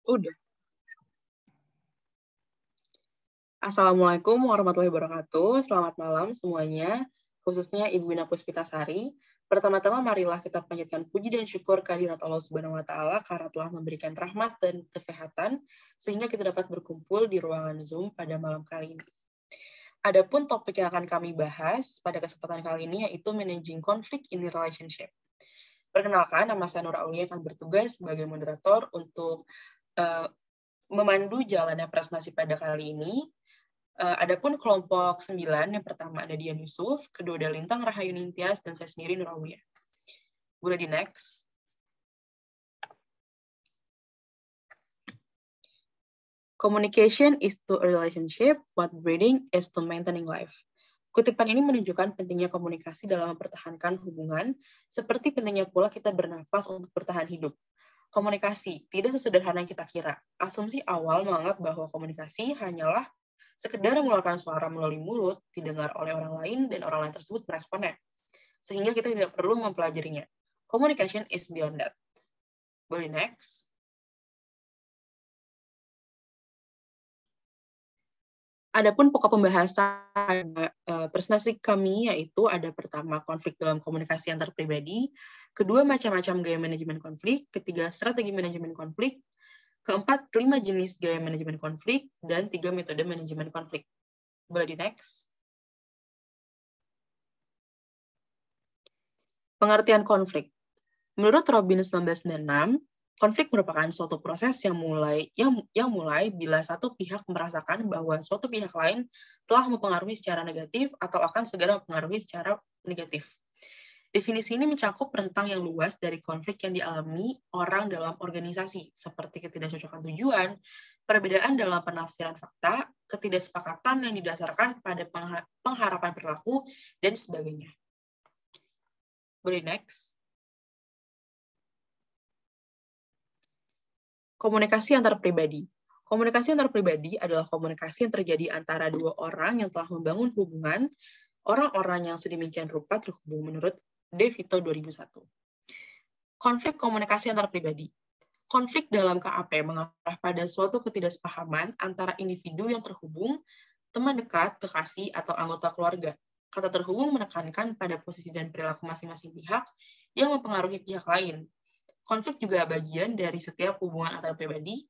Udah. Assalamualaikum warahmatullahi wabarakatuh. Selamat malam semuanya, khususnya Ibu Wina Puspitasari. Pertama-tama marilah kita panjatkan puji dan syukur kehadirat Allah Subhanahu wa taala karena telah memberikan rahmat dan kesehatan sehingga kita dapat berkumpul di ruangan Zoom pada malam kali ini. Adapun topik yang akan kami bahas pada kesempatan kali ini yaitu managing conflict in relationship. Perkenalkan, nama saya Nur Aulia akan bertugas sebagai moderator untuk memandu jalannya presentasi pada kali ini. Adapun kelompok 9, yang pertama ada Dian Yusuf, kedua ada Lintang Rahayu Nintias, dan saya sendiri Nur Aulia. Boleh di next. Communication is to a relationship, what breeding is to maintaining life. Kutipan ini menunjukkan pentingnya komunikasi dalam mempertahankan hubungan, seperti pentingnya pula kita bernafas untuk bertahan hidup. Komunikasi tidak sesederhana yang kita kira. Asumsi awal menganggap bahwa komunikasi hanyalah sekedar mengeluarkan suara melalui mulut, didengar oleh orang lain, dan orang lain tersebut meresponnya. Sehingga kita tidak perlu mempelajarinya. Communication is beyond that. Boleh next. Adapun pokok pembahasan presentasi kami yaitu ada pertama konflik dalam komunikasi antar pribadi, kedua macam-macam gaya manajemen konflik, ketiga strategi manajemen konflik, keempat 5 jenis gaya manajemen konflik, dan 3 metode manajemen konflik. Boleh di next. Pengertian konflik. Menurut Robin 1996, konflik merupakan suatu proses yang mulai bila satu pihak merasakan bahwa suatu pihak lain telah mempengaruhi secara negatif atau akan segera mempengaruhi secara negatif. Definisi ini mencakup rentang yang luas dari konflik yang dialami orang dalam organisasi, seperti ketidakcocokan tujuan, perbedaan dalam penafsiran fakta, ketidaksepakatan yang didasarkan pada pengharapan perilaku, dan sebagainya. Boleh next. Komunikasi antar pribadi. Komunikasi antar pribadi adalah komunikasi yang terjadi antara dua orang yang telah membangun hubungan, orang-orang yang sedemikian rupa terhubung menurut De Vito 2001. Konflik komunikasi antar pribadi. Konflik dalam KAP mengarah pada suatu ketidaksepahaman antara individu yang terhubung, teman dekat, kekasih, atau anggota keluarga. Kata terhubung menekankan pada posisi dan perilaku masing-masing pihak yang mempengaruhi pihak lain. Konflik juga bagian dari setiap hubungan antar pribadi,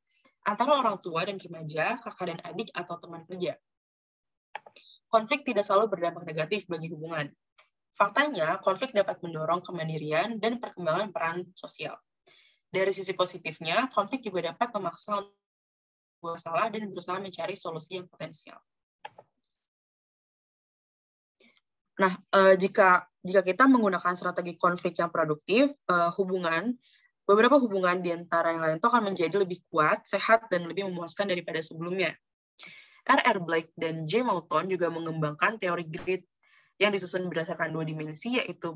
antara orang tua dan remaja, kakak dan adik, atau teman kerja. Konflik tidak selalu berdampak negatif bagi hubungan. Faktanya, konflik dapat mendorong kemandirian dan perkembangan peran sosial. Dari sisi positifnya, konflik juga dapat memaksa untuk salah dan berusaha mencari solusi yang potensial. Nah, jika kita menggunakan strategi konflik yang produktif, beberapa hubungan di antara yang lain itu akan menjadi lebih kuat, sehat, dan lebih memuaskan daripada sebelumnya. R.R. Blake dan J. Moulton juga mengembangkan teori grid yang disusun berdasarkan 2 dimensi, yaitu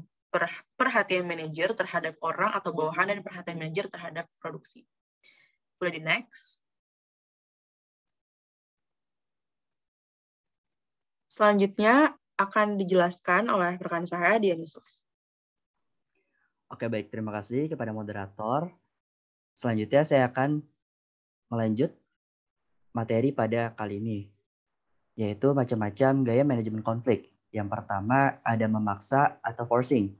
perhatian manajer terhadap orang atau bawahan dan perhatian manajer terhadap produksi. Boleh di next. Selanjutnya akan dijelaskan oleh rekan saya, Dian Yusuf. Oke, baik. Terima kasih kepada moderator. Selanjutnya saya akan melanjut materi pada kali ini, yaitu macam-macam gaya manajemen konflik. Yang pertama ada memaksa atau forcing.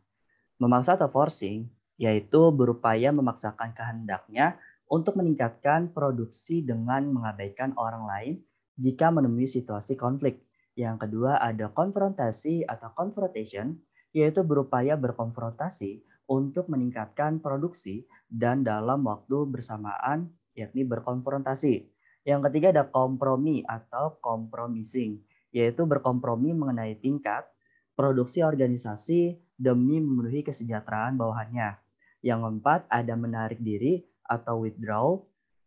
Memaksa atau forcing yaitu berupaya memaksakan kehendaknya untuk meningkatkan produksi dengan mengabaikan orang lain jika menemui situasi konflik. Yang kedua ada konfrontasi atau confrontation, yaitu berupaya berkonfrontasi untuk meningkatkan produksi dan dalam waktu bersamaan, yakni berkonfrontasi. Yang ketiga ada kompromi atau compromising, yaitu berkompromi mengenai tingkat produksi organisasi demi memenuhi kesejahteraan bawahannya. Yang keempat ada menarik diri atau withdraw,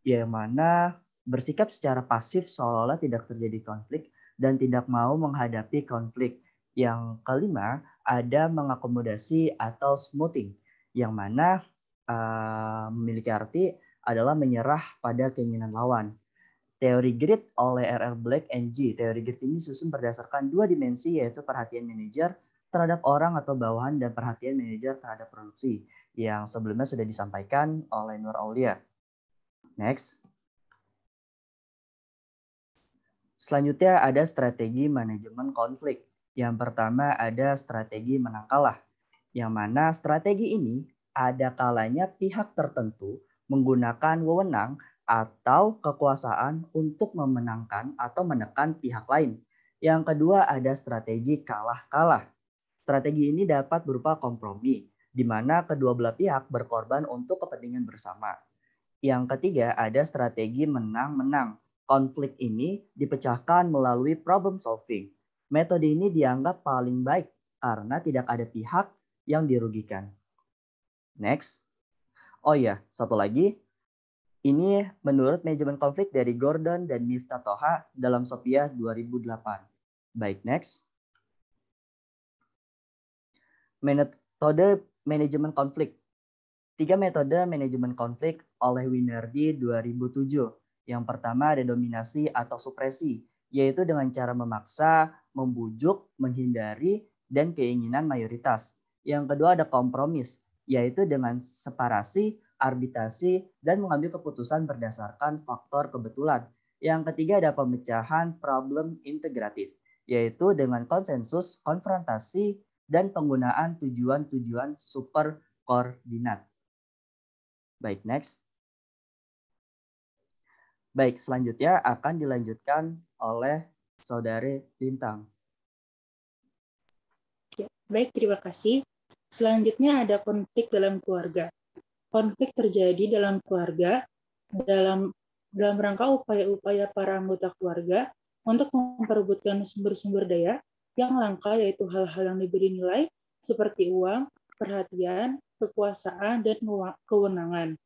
yang mana bersikap secara pasif seolah-olah tidak terjadi konflik dan tidak mau menghadapi konflik. Yang kelima ada mengakomodasi atau smoothing, yang mana memiliki arti adalah menyerah pada keinginan lawan. Teori grid oleh R.R. Blake and G. Teori grid ini disusun berdasarkan 2 dimensi, yaitu perhatian manajer terhadap orang atau bawahan dan perhatian manajer terhadap produksi, yang sebelumnya sudah disampaikan oleh Nur Aulia. Next. Selanjutnya ada strategi manajemen konflik. Yang pertama ada strategi menang kalah. Yang mana strategi ini ada kalanya pihak tertentu menggunakan wewenang atau kekuasaan untuk memenangkan atau menekan pihak lain. Yang kedua ada strategi kalah-kalah. Strategi ini dapat berupa kompromi, di mana kedua belah pihak berkorban untuk kepentingan bersama. Yang ketiga ada strategi menang-menang. Konflik ini dipecahkan melalui problem solving. Metode ini dianggap paling baik karena tidak ada pihak yang dirugikan. Next. Oh iya, satu lagi. Ini menurut manajemen konflik dari Gordon dan Miftah Toha dalam Sophia 2008. Baik, next. Metode manajemen konflik. 3 metode manajemen konflik oleh Winardi 2007. Yang pertama ada dominasi atau supresi, yaitu dengan cara memaksa, membujuk, menghindari, dan keinginan mayoritas. Yang kedua ada kompromis, yaitu dengan separasi, arbitrasi, dan mengambil keputusan berdasarkan faktor kebetulan. Yang ketiga ada pemecahan problem integratif, yaitu dengan konsensus, konfrontasi, dan penggunaan tujuan-tujuan super koordinat. Baik, next. Baik, selanjutnya akan dilanjutkan oleh Saudari Lintang. Ya, baik, terima kasih. Selanjutnya ada konflik dalam keluarga. Konflik terjadi dalam keluarga dalam rangka upaya-upaya para anggota keluarga untuk memperebutkan sumber-sumber daya yang langka, yaitu hal-hal yang diberi nilai seperti uang, perhatian, kekuasaan, dan kewenangan.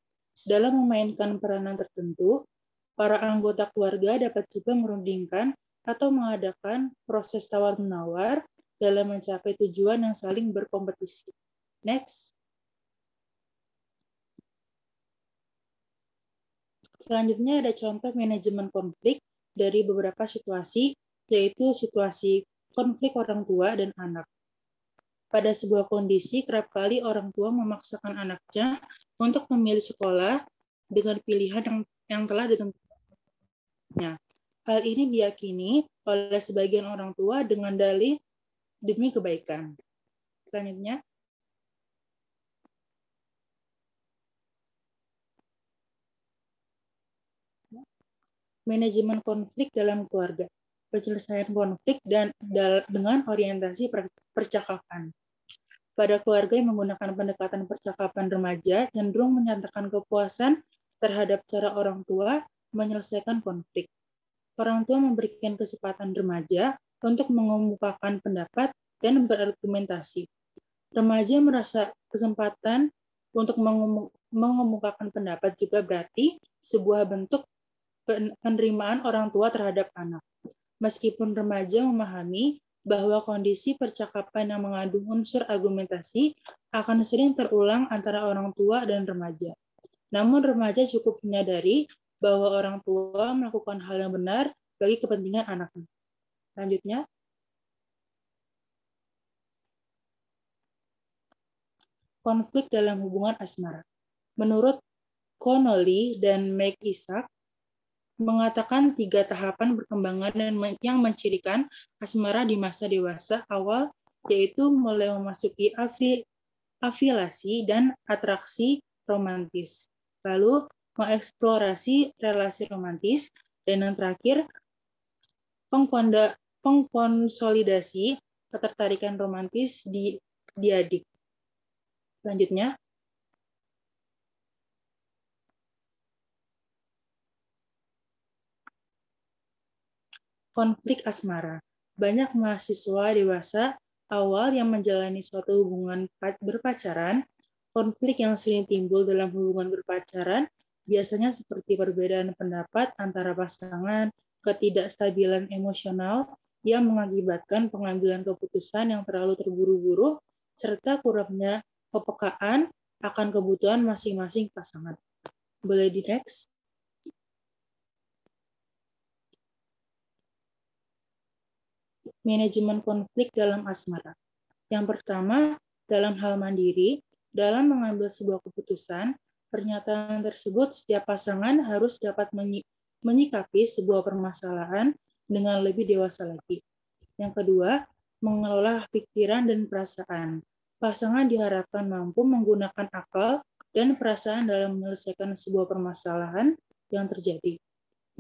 Dalam memainkan peranan tertentu, para anggota keluarga dapat juga merundingkan atau mengadakan proses tawar-menawar dalam mencapai tujuan yang saling berkompetisi. Next. Selanjutnya ada contoh manajemen konflik dari beberapa situasi, yaitu situasi konflik orang tua dan anak. Pada sebuah kondisi, kerap kali orang tua memaksakan anaknya untuk memilih sekolah dengan pilihan yang telah ditentukannya. Hal ini diyakini oleh sebagian orang tua dengan dalih demi kebaikan. Selanjutnya, manajemen konflik dalam keluarga, penyelesaian konflik dan dengan orientasi percakapan. Pada keluarga yang menggunakan pendekatan percakapan remaja, cenderung menyatakan kepuasan terhadap cara orang tua menyelesaikan konflik. Orang tua memberikan kesempatan remaja untuk mengemukakan pendapat dan berargumentasi. Remaja merasa kesempatan untuk mengemukakan pendapat juga berarti sebuah bentuk penerimaan orang tua terhadap anak. Meskipun remaja memahami bahwa kondisi percakapan yang mengandung unsur argumentasi akan sering terulang antara orang tua dan remaja. Namun remaja cukup menyadari bahwa orang tua melakukan hal yang benar bagi kepentingan anaknya. Selanjutnya, konflik dalam hubungan asmara. Menurut Connolly dan McIsaac, mengatakan 3 tahapan perkembangan yang mencirikan asmara di masa dewasa awal, yaitu mulai memasuki afiliasi dan atraksi romantis, lalu mengeksplorasi relasi romantis, dan yang terakhir pengkonsolidasi ketertarikan romantis di adik. Selanjutnya, konflik asmara. Banyak mahasiswa dewasa awal yang menjalani suatu hubungan berpacaran, konflik yang sering timbul dalam hubungan berpacaran biasanya seperti perbedaan pendapat antara pasangan, ketidakstabilan emosional yang mengakibatkan pengambilan keputusan yang terlalu terburu-buru, serta kurangnya kepekaan akan kebutuhan masing-masing pasangan. Boleh di next? Manajemen konflik dalam asmara. Yang pertama, dalam hal mandiri, dalam mengambil sebuah keputusan, pernyataan tersebut setiap pasangan harus dapat menyikapi sebuah permasalahan dengan lebih dewasa lagi. Yang kedua, mengelola pikiran dan perasaan. Pasangan diharapkan mampu menggunakan akal dan perasaan dalam menyelesaikan sebuah permasalahan yang terjadi.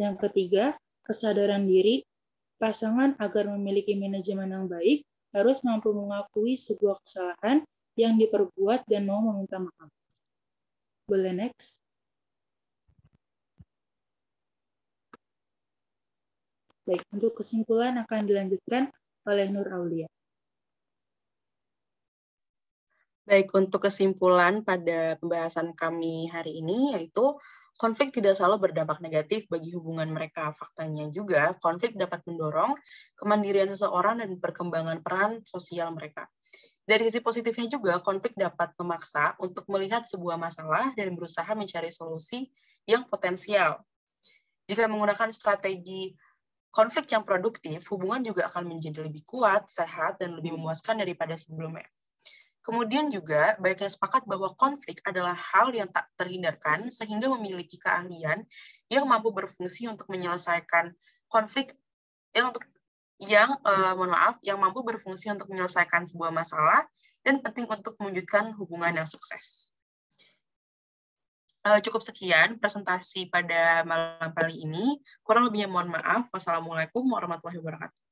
Yang ketiga, kesadaran diri. Pasangan agar memiliki manajemen yang baik harus mampu mengakui sebuah kesalahan yang diperbuat dan mau meminta maaf. Boleh next? Baik, untuk kesimpulan akan dilanjutkan oleh Nur Aulia. Baik, untuk kesimpulan pada pembahasan kami hari ini, yaitu konflik tidak selalu berdampak negatif bagi hubungan mereka. Faktanya juga, konflik dapat mendorong kemandirian seseorang dan perkembangan peran sosial mereka. Dari sisi positifnya juga, konflik dapat memaksa untuk melihat sebuah masalah dan berusaha mencari solusi yang potensial. Jika menggunakan strategi konflik yang produktif, hubungan juga akan menjadi lebih kuat, sehat, dan lebih memuaskan daripada sebelumnya. Kemudian juga, baiknya sepakat bahwa konflik adalah hal yang tak terhindarkan, sehingga memiliki keahlian yang mampu berfungsi untuk menyelesaikan konflik yang mampu berfungsi untuk menyelesaikan sebuah masalah dan penting untuk mewujudkan hubungan yang sukses. Cukup sekian presentasi pada malam kali ini. Kurang lebihnya mohon maaf. Wassalamualaikum warahmatullahi wabarakatuh.